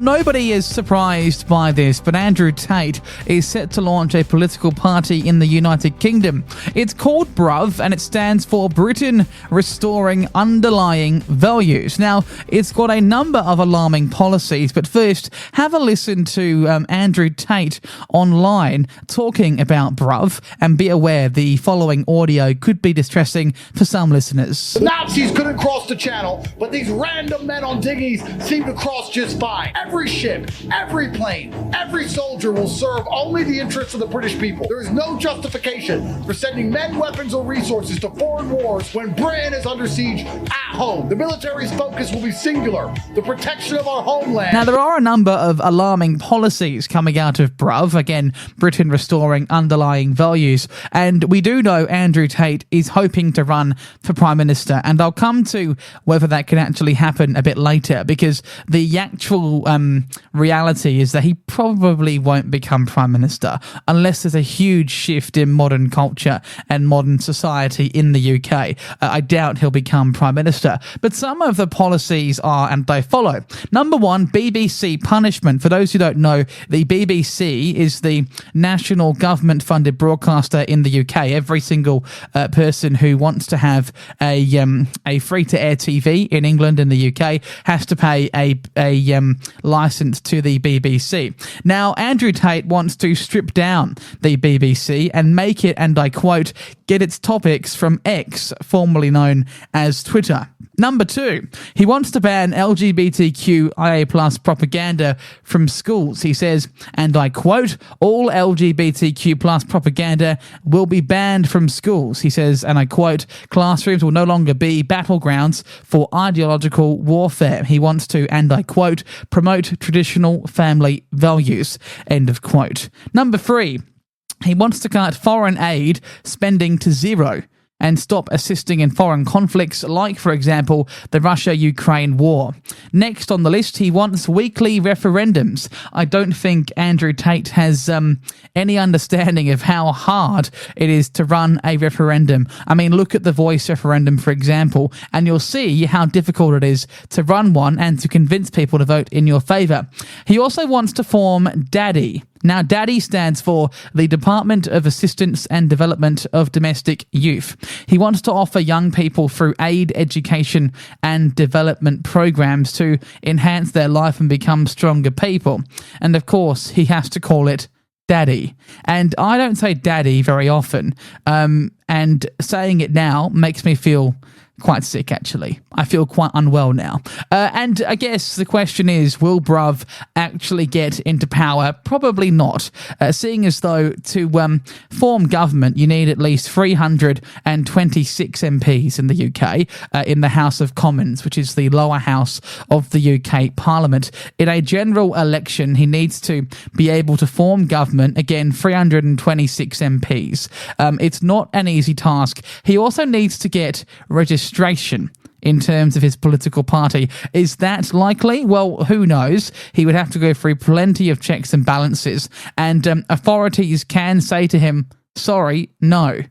Nobody is surprised by this, but Andrew Tate is set to launch a political party in the United Kingdom. It's called BRUV, and it stands for Britain Restoring Underlying Values. Now, it's got a number of alarming policies, but first, have a listen to Andrew Tate online talking about BRUV, and be aware the following audio could be distressing for some listeners. The Nazis couldn't cross the channel, but these random men on dinghies seem to cross just fine. Every ship, every plane, every soldier will serve only the interests of the British people. There is no justification for sending men, weapons, or resources to foreign wars when Britain is under siege at home. The military's focus will be singular, the protection of our homeland. Now, there are a number of alarming policies coming out of BRUV, again, Britain Restoring Underlying Values, and we do know Andrew Tate is hoping to run for Prime Minister, and I'll come to whether that can actually happen a bit later, because the actual reality is that he probably won't become Prime Minister unless there's a huge shift in modern culture and modern society in the UK. I doubt he'll become Prime Minister, but some of the policies are, and they follow. Number one, BBC punishment. For those who don't know, the BBC is the national government-funded broadcaster in the UK. Every single person who wants to have a free-to-air TV in England and the UK has to pay a license to the BBC. Now, Andrew Tate wants to strip down the BBC and make it, and I quote, get its topics from X, formerly known as Twitter. Number two, he wants to ban LGBTQIA plus propaganda from schools. He says, and I quote, all LGBTQ plus propaganda will be banned from schools. He says, and I quote, classrooms will no longer be battlegrounds for ideological warfare. He wants to, and I quote, promote traditional family values, end of quote. Number three, he wants to cut foreign aid spending to zero and stop assisting in foreign conflicts like, for example, the Russia-Ukraine war. Next on the list, he wants weekly referendums. I don't think Andrew Tate has any understanding of how hard it is to run a referendum. I mean, look at the Voice referendum, for example, and you'll see how difficult it is to run one and to convince people to vote in your favour. He also wants to form DADDY. Now, DADDY stands for the Department of Assistance and Development of Domestic Youth. He wants to offer young people through aid, education and development programs to enhance their life and become stronger people. And of course, he has to call it Daddy. And I don't say Daddy very often, and saying it now makes me feel quite sick, actually. I feel quite unwell now. And I guess the question is, will BRUV actually get into power? Probably not. Seeing as though to form government, you need at least 326 MPs in the UK, in the House of Commons, which is the lower house of the UK Parliament. In a general election, he needs to be able to form government. Again, 326 MPs. It's not an easy task. He also needs to get registration in terms of his political party. Is that likely? Well, who knows? He would have to go through plenty of checks and balances, and authorities can say to him, sorry, no.